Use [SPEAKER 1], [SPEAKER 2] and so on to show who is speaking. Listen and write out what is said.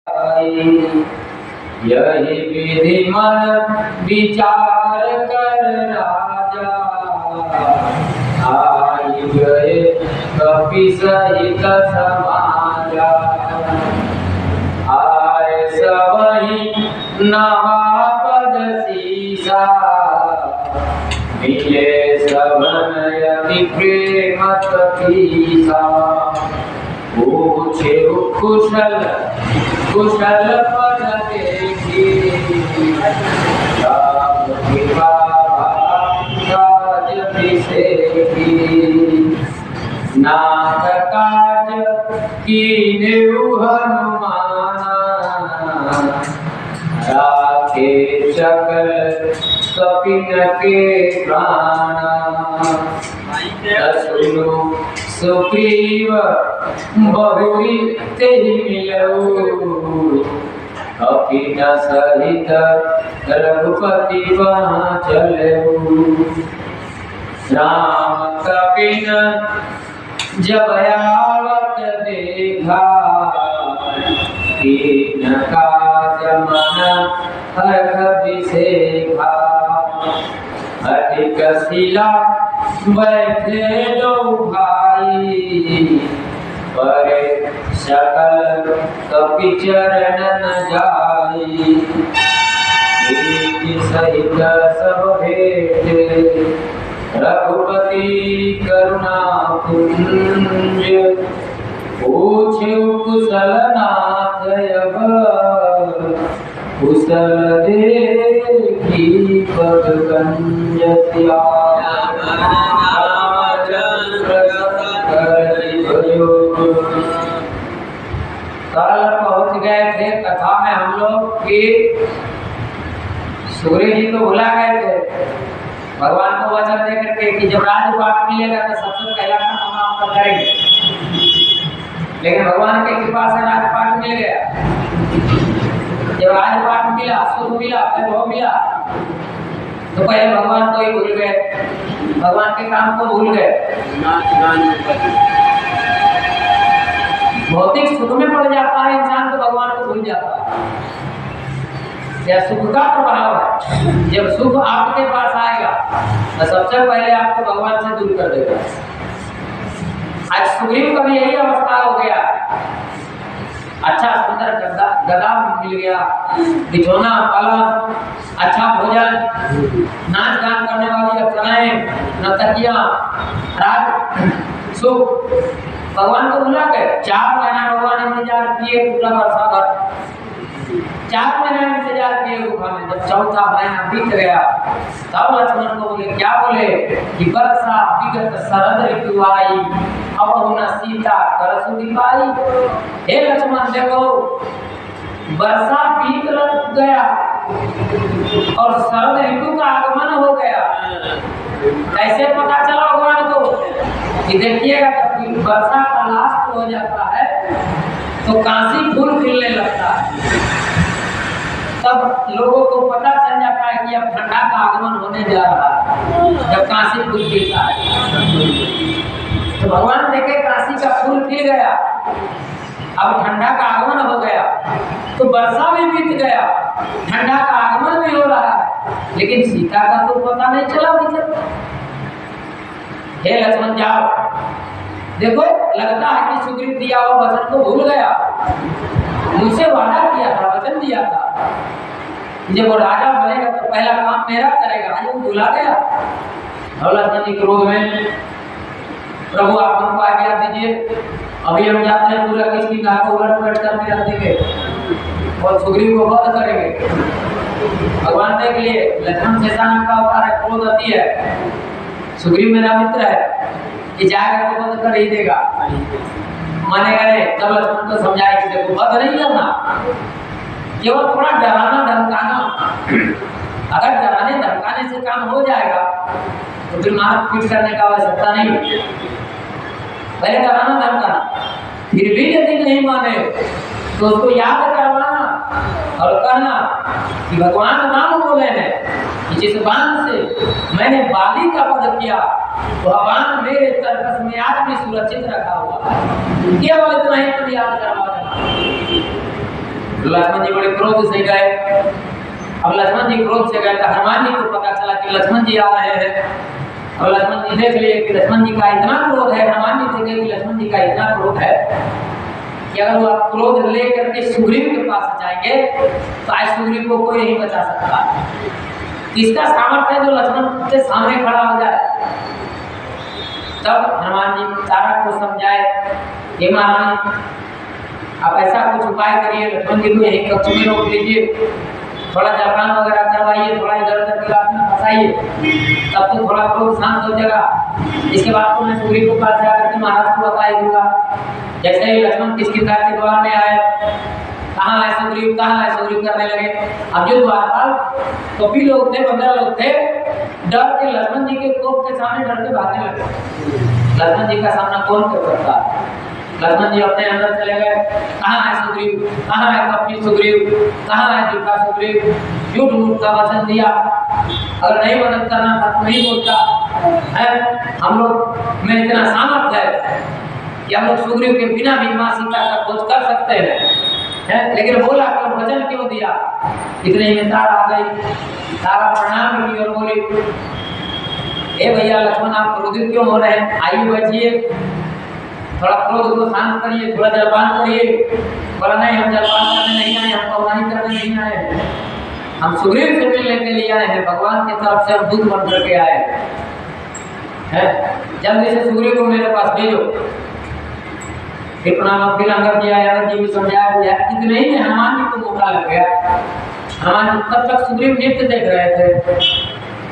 [SPEAKER 1] यही विधि मन विचार कर राजा, आई गए कपि सहित समाजा। आए सबहि नवापद सीसा, मिले सबन यति प्रेम तपीसा। पूछे कुशल कुशल पद देखी, राम कृपा काज बिसेकी। नाथ काज कीन्हु हनुमाना, राखे सकल कपिन के प्राणा। सुनो सुग्रीव बहुरी तेहि मिलऊ, कपिन सहित रघुपति वहाँ चलऊ। राम कपिन जब आवत देखा, कीन काज मन हरख बिसेखा। अधिक शिला बैठे दो भाई, परे सकल कपि चरणन जाई। एक सहित सब भेटे, रघुपति करुणा पुंज। पूछे कुशल नाथ अब, कुशल देखी पद कंज। कल पहुंच गए थे कथा में हम लोग कि सूर्य जी तो भुला गए थे भगवान को वचन दे करके कि जब राजपाट मिलेगा तो सबसे पहला काम हम आपका करेंगे। लेकिन भगवान की कृपा से राजपाट मिल गया। जब राजपाट मिला, सुख मिला, वैभव मिला, तो पहले भगवान को ही भूल गए, भगवान के काम को भूल गए। भौतिक सुख में पड़ जाता है इंसान तो भगवान को भूल जाता है। यह सुख का प्रभाव है। जब सुख आपके पास आएगा तो सबसे पहले आपको भगवान से दूर कर देगा। आज सुग्रीव का भी यही अवस्था हो गया। अच्छा सुंदर गदा मिल गया, बिछौना, पलंग, अच्छा भोजन, नाच गान करने वाली अप्सराएं, नर्तकियां, राज सुख, भगवान को भुला गए। 4 महीना भगवान इंतजार किए, पूरा वर्षा भर 4 महीना इंतजार किए गुफा में। जब 4था महीना बीत गया तब लक्ष्मण को बोले, क्या बोले कि वर्षा विगत शरद ऋतु आई, अब न सीता करसु दिखाई। हे लक्ष्मण देखो, वर्षा बीत गया और शरद ऋतु का आगमन हो गया। कैसे पता चला भगवान को कि देखिएगा जब वर्षा का लास्ट हो जाता है तो काशी फूल खिलने लगता है। तब लोगों को पता चल जाता है कि अब ठंडा का आगमन होने जा रहा है, जब काशी फूल खिलता है। तो भगवान देखे काशी का फूल खिल गया, अब ठंडा का आगमन हो गया, तो वर्षा भी बीत गया, ठंडा का आगमन भी हो रहा है, लेकिन सीता का तो पता नहीं चला। हे लक्ष्मण जाओ, देखो लगता है कि सुग्रीव दिया हुआ वचन को भूल गया। मुझसे वादा किया था, वचन दिया था, जब वो राजा बनेगा तो पहला काम मेरा करेगा, आज वो भुला गया। और लक्ष्मण जी क्रोध में, प्रभु आप हमको आज्ञा दीजिए, अभी हम जाते हैं पूरा किसकी गाय को उलट पलट करके रख देंगे और सुग्रीव को वध करेंगे। भगवान देख लिए लक्ष्मण शैतान का अवतार है, क्रोध आती है, सुग्रीव मेरा मित्र है, कि जाएगा तो वध कर ही देगा, मानेगा नहीं। तब लक्ष्मण को समझाया कि देखो वध नहीं करना, केवल थोड़ा डराना धमकाना। अगर डराने धमकाने से काम हो जाएगा तो फिर मार पीट करने का आवश्यकता नहीं। पहले डराना धमकाना, फिर भी यदि नहीं माने तो उसको याद करवाना और कहना कि भगवान राम बोले हैं कि जिस बाण से मैंने बाली का वध किया वह बाण मेरे तरकस में आज भी सुरक्षित रखा हुआ है। केवल इतना ही तुम याद करवा देना। लक्ष्मण जी बड़े क्रोध से गए। अब लक्ष्मण जी क्रोध से गए तो हनुमान जी को पता चला कि लक्ष्मण जी आ रहे हैं। और लक्ष्मण जी देख लिए कि लक्ष्मण जी का इतना क्रोध है, हनुमान जी देखे कि लक्ष्मण जी का इतना क्रोध है कि अगर वो आप क्रोध लेकर के सुग्रीव के पास जाएंगे तो आज सुग्रीव को कोई नहीं बचा सकता। किसका सामर्थ्य है जो लक्ष्मण के सामने खड़ा हो जाए? तब हनुमान जी तारा को समझाए कि महारानी आप ऐसा कुछ उपाय करिए, लक्ष्मण जी को यही कक्ष में रोक लीजिए, थोड़ा जलपान वगैरह करवाइए, थोड़ा इधर उधर के रात में फंसाइए, तब तो थोड़ा क्रोध शांत हो जाएगा। इसके बाद तो मैं सुग्रीव के पास जाकर के महाराज को बता दूंगा। जैसे ही लक्ष्मण किसकिंधा के द्वार में आए, कहाँ है सुग्रीव, कहाँ है सुग्रीव करने लगे। अब जो द्वारपाल कपी लोग थे, 15 लोग थे, डर के लक्ष्मण जी के कोप के सामने डर के भागने लगे। लक्ष्मण जी का सामना कौन कर सकता है? लक्ष्मण जी अपने अंदर चले गए। कहाँ है सुग्रीव, कहाँ है कपटी सुग्रीव, कहाँ है झूठा सुग्रीव, झूठ मूठ का वचन दिया, अगर नहीं मदद करना था तो नहीं बोलता है। हम लोग में इतना सामर्थ्य है कि हम लोग सुग्रीव के बिना भी माँ सीता का खोज कर सकते हैं, लेकिन बोला क्यों, वचन क्यों दिया? इतने में तारा आ गई। तारा प्रणाम की और बोली, ए भैया लक्ष्मण आप क्रोधित क्यों हो रहे हैं? आइए बैठिए, थोड़ा क्रोध को शांत करिए, थोड़ा जलपान करिए। बोला नहीं, हम जलपान करने नहीं आए, हम पौराणी करने नहीं आए, हम सुग्रीव से मिलने के लिए आए हैं, भगवान की तरफ से हम दूत बन करके आए हैं। जल्दी से सुग्रीव को मेरे पास भेजो। फिर प्रणाम, फिर अंगद जी आए, अंगद जी भी समझाया बुझाया। इतने ही में हनुमान जी को मौका लग गया। हनुमान जी तब तक सुग्रीव नृत्य देख रहे थे।